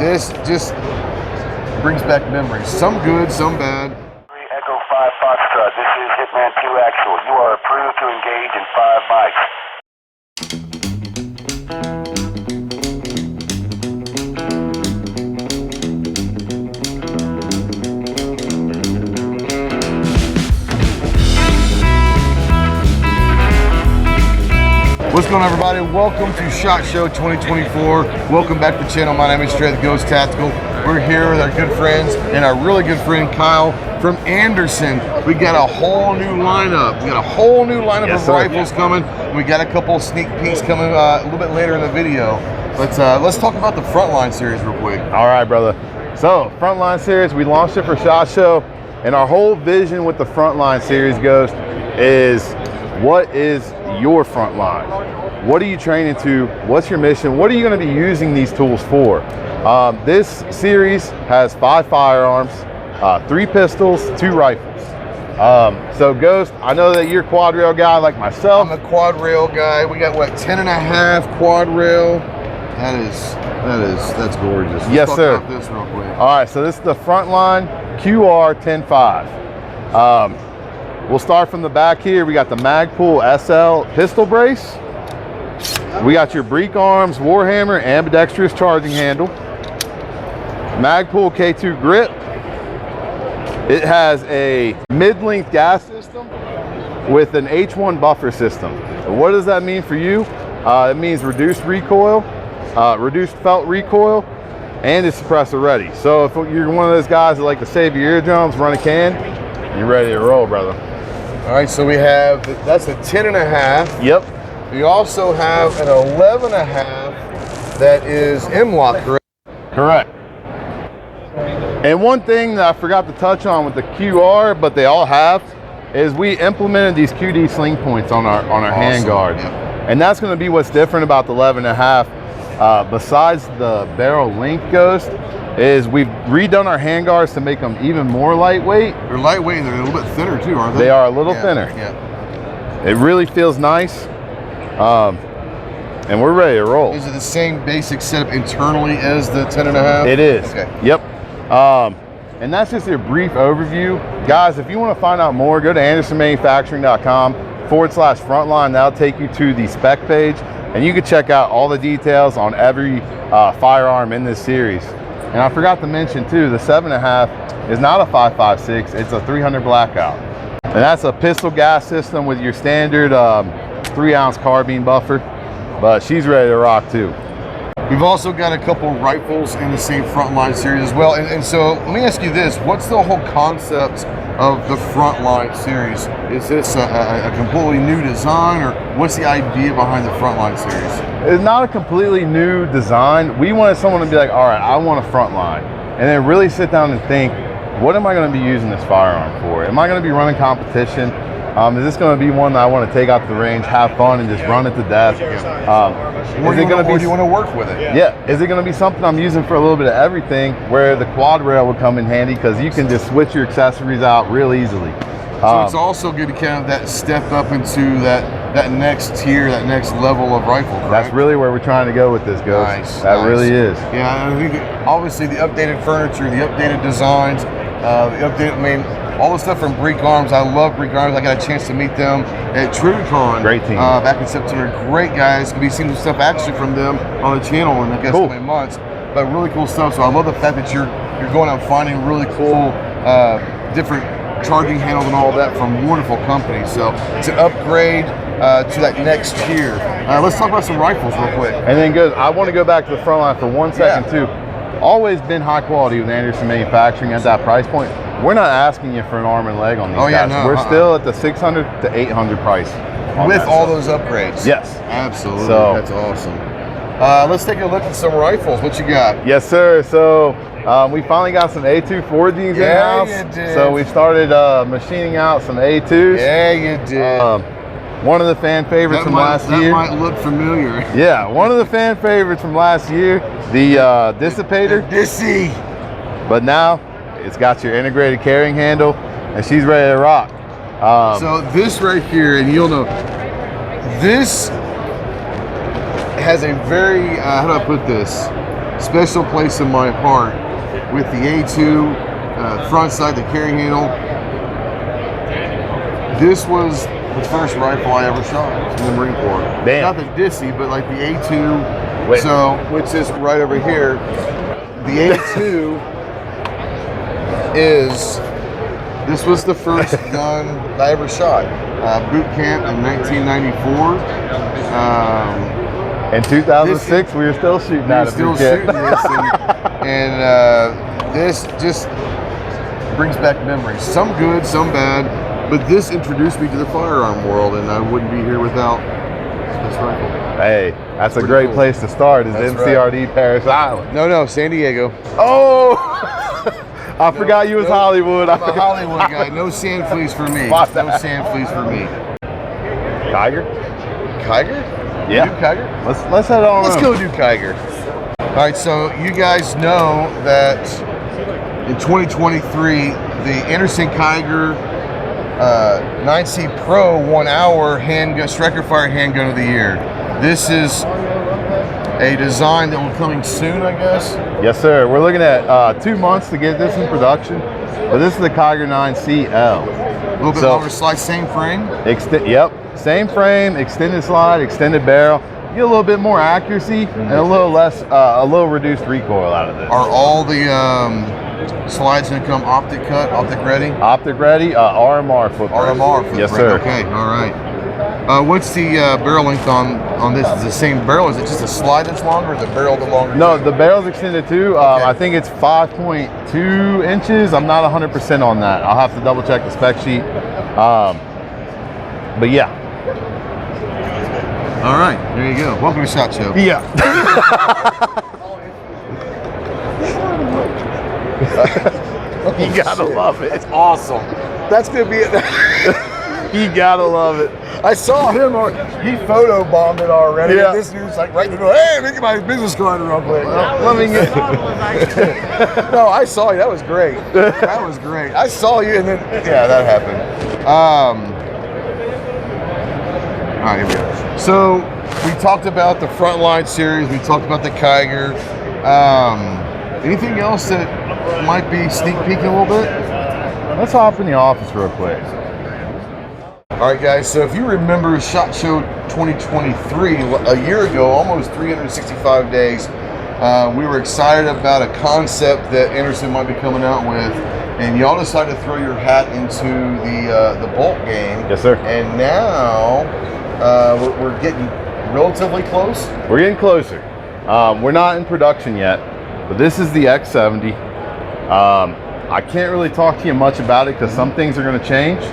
this just brings back memories. Some good, some bad. Echo 5 Foxtrot, this is Hitman 2 Actual. You are approved to engage in 5 mics. What's going on, everybody? Welcome to SHOT Show 2024. Welcome back to the channel. My name is Trey, the Ghost Tactical. We're here with our good friends and our really good friend Kyle from Anderson. We got a whole new lineup. We got a whole new lineup of rifles coming. We got a couple sneak peeks coming a little bit later in the video. But let's talk about the Frontline series real quick. All right, brother. So Frontline series, we launched it for SHOT Show, and our whole vision with the Frontline series, Ghost, is what is your front line? What are you training to? What's your mission? What are you going to be using these tools for? This series has 5 firearms, 3 pistols, 2 rifles. So Ghost, I know that you're a quad rail guy like myself. I'm a quad rail guy. We got what, 10.5 quad rail. That's gorgeous. Yes, sir. Let's talk about this real quick. All right, so this is the Frontline QR 10.5. We'll start from the back here. We got the Magpul SL pistol brace. We got your Breek Arms Warhammer ambidextrous charging handle. Magpul K2 grip. It has a mid-length gas system with an H1 buffer system. What does that mean for you? It means reduced recoil, reduced felt recoil, and it's suppressor ready. So if you're one of those guys that like to save your eardrums, run a can, you're ready to roll, brother. All right, so we have, that's a 10.5. Yep. We also have an 11.5 that is M-LOK, correct? Correct. And one thing that I forgot to touch on with the QR, but they all have, is we implemented these QD sling points on our hand guards. Yep. And that's going to be what's different about the 11.5. Besides the barrel length, Ghost, is we've redone our handguards to make them even more lightweight. They're lightweight and they're a little bit thinner too, aren't they? They are a little thinner. Yeah. It really feels nice. And we're ready to roll. Is it the same basic setup internally as the 10.5? It is. Okay. Yep. And that's just a brief overview. Guys, if you want to find out more, go to andersonmanufacturing.com/frontline. That'll take you to the spec page, and you can check out all the details on every firearm in this series. And I forgot to mention too, the 7.5 is not a 5.56, it's a 300 blackout. And that's a pistol gas system with your standard 3-ounce carbine buffer, but she's ready to rock too. We've also got a couple rifles in the same Frontline series as well. And so let me ask you this, what's the whole concept of the Frontline series? Is this a completely new design, or what's the idea behind the Frontline series? It's not a completely new design. We wanted someone to be like, all right, I want a Frontline, and then really sit down and think, what am I going to be using this firearm for? Am I going to be running competition? Is this going to be one that I want to take out to the range, have fun, and just run it to death? Or do you want to work with it? Yeah. Is it going to be something I'm using for a little bit of everything, where the quad rail would come in handy because you can just switch your accessories out real easily. So it's also good to kind of that step up into that next tier, that next level of rifle, correct? That's really where we're trying to go with this, Ghost. Nice. That really is. Yeah, I think obviously the updated furniture, the updated designs, all the stuff from Breek Arms. I love Breek Arms. I got a chance to meet them at TrueCon. Great team. Back in September. Great guys. We've seen some stuff actually from them on the channel in I guess so many months. But really cool stuff. So I love the fact that you're going out and finding really cool different charging handles and all that from wonderful companies. So it's an upgrade to that next tier. Let's talk about some rifles real quick. And then good. I want to go back to the front line for 1 second too. Always been high quality with Anderson Manufacturing at that price point. We're not asking you for an arm and leg on these guys. No, we're still at the 600 to 800 price. With all those upgrades. Yes. Absolutely. So, that's awesome. Let's take a look at some rifles. What you got? Yes, sir. So we finally got some A240s in-house. Yeah, you did. So we started machining out some A2s. Yeah, you did. One of the fan favorites from last year. That might look familiar. Yeah, one of the fan favorites from last year, the Dissipator. The Dissy. But now it's got your integrated carrying handle, and she's ready to rock. So this right here, and you'll know, this has a very, how do I put this? special place in my heart with the A2 front side, the carry handle. This was the first rifle I ever shot in the Marine Corps. Damn. Not the Dissy, but like the A2. Wait. So, which is right over here. The A2 this was the first gun I ever shot. Boot camp in 1994. In 2006, we were still shooting at it. Still shooting this, and this just brings back memories. Some good, some bad, but this introduced me to the firearm world, and I wouldn't be here without this rifle. Hey, that's a great place to start. Is That's MCRD Paris Island? No, San Diego. Oh, I forgot you was Hollywood. I'm a Hollywood guy. No sand fleas for me. No sand fleas for me. Tiger? Kiger? Yeah. Do Kiger? Let's head on. Let's go do Kiger. All right, so you guys know that in 2023, the Anderson Kiger 9C Pro 1 hour handgun, striker fire handgun of the year. This is a design that will be coming soon, I guess. Yes, sir. We're looking at 2 months to get this in production, but this is the Kiger 9CL. A little bit longer slide, same frame. Yep, same frame, extended slide, extended barrel. You get a little bit more accuracy and a little less, a little reduced recoil out of this. Are all the slides going to come optic cut, optic ready? Optic ready, RMR footprint. RMR footprint. Yes, sir. Okay, all right. What's the barrel length on this? Is it the same barrel? Is it just a slide that's longer, or the barrel the longer? No, the barrel's extended too. I think it's 5.2 inches. I'm not 100% on that. I'll have to double check the spec sheet. But yeah. All right, there you go. Welcome to SHOT Show. Yeah. You gotta love it. It's awesome. That's gonna be it. You gotta love it. I saw him. He photo bombed it already. Yeah. And this dude's like right in the middle. Hey, make my business card real quick. Let me get. No, I saw you. That was great. That was great. I saw you, and then yeah, that happened. All right, here we go. So we talked about the Frontline series. We talked about the Kiger. Anything else that might be sneak peeking a little bit? Let's hop in the office real quick. All right, guys, so if you remember SHOT Show 2023, a year ago, almost 365 days, we were excited about a concept that Anderson might be coming out with, and y'all decided to throw your hat into the bolt game. Yes, sir. And now we're getting relatively close. We're getting closer. We're not in production yet, but this is the X70. I can't really talk to you much about it because some things are going to change.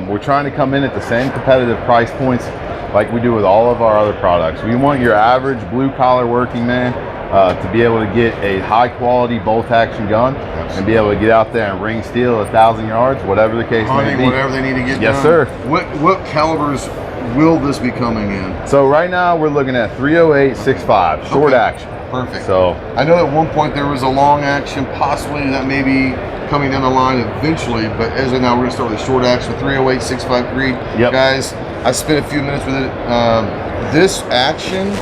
We're trying to come in at the same competitive price points like we do with all of our other products. We want your average blue collar working man to be able to get a high quality bolt action gun and be able to get out there and ring steel 1,000 yards, whatever the case may be. Whatever they need to get Yes, done. sir. What calibers will this be coming in? So right now we're looking at 308 6.5 short action. Perfect. So I know at one point there was a long action, possibly that may be coming down the line eventually, but as of now we're going to start with a short action 308 6.5 Creed. Yep. Guys, I spent a few minutes with it. This action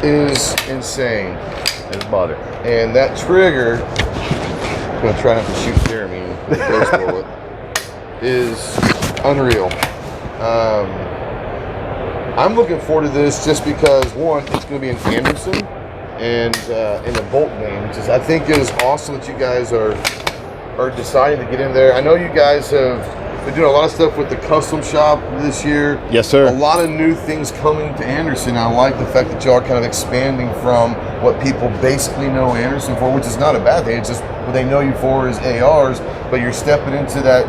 is insane. it's butter. And that trigger, I'm going to try not to shoot Jeremy with the ghost bullet, is unreal. I'm looking forward to this just because, one, it's going to be in Anderson and in the bolt game, which is, I think is awesome that you guys are deciding to get in there. I know you guys have been doing a lot of stuff with the custom shop this year. Yes, sir. A lot of new things coming to Anderson. I like the fact that y'all are kind of expanding from what people basically know Anderson for, which is not a bad thing. It's just what they know you for is ARs, but you're stepping into that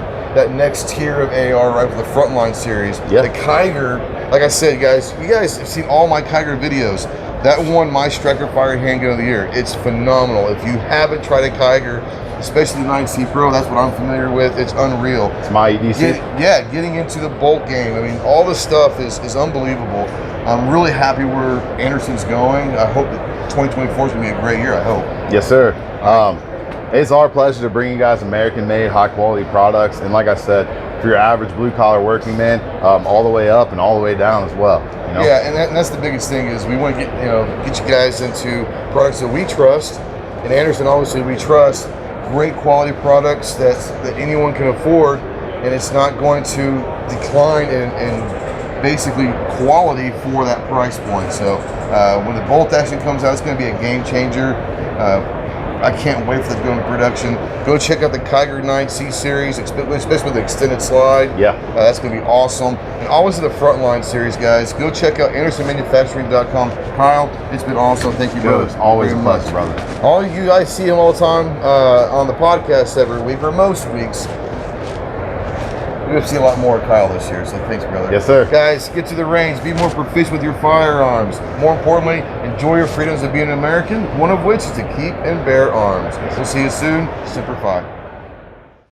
next tier of AR right with the Frontline series. Yeah. The Kiger, like I said, guys, you guys have seen all my Kiger videos. That won my striker fire handgun of the year. It's phenomenal. If you haven't tried a Kiger, especially the 9C Pro, that's what I'm familiar with. It's unreal. It's my EDC. Getting into the bolt game. I mean, all this stuff is unbelievable. I'm really happy where Anderson's going. I hope that 2024 is going to be a great year, I hope. Yes, sir. It's our pleasure to bring you guys American-made, high-quality products. And like I said, for your average blue collar working man, all the way up and all the way down as well. You know? Yeah, and that's the biggest thing is we want to get you guys into products that we trust. And Anderson, obviously, we trust great quality products that anyone can afford, and it's not going to decline in basically quality for that price point. So when the bolt action comes out, it's going to be a game changer. I can't wait for that to go into production. Go check out the Kiger 9C series, especially with the extended slide. Yeah. That's going to be awesome. And always the Frontline series, guys. Go check out AndersonManufacturing.com. Kyle, it's been awesome. Thank you, brother. It's always a very pleasure, much. brother. All you guys see him all the time on the podcast every week, or most weeks. We're going to see a lot more of Kyle this year, so thanks, brother. Yes, sir. Guys, get to the range. Be more proficient with your firearms. More importantly, enjoy your freedoms of being an American, one of which is to keep and bear arms. We'll see you soon. Semper Fi.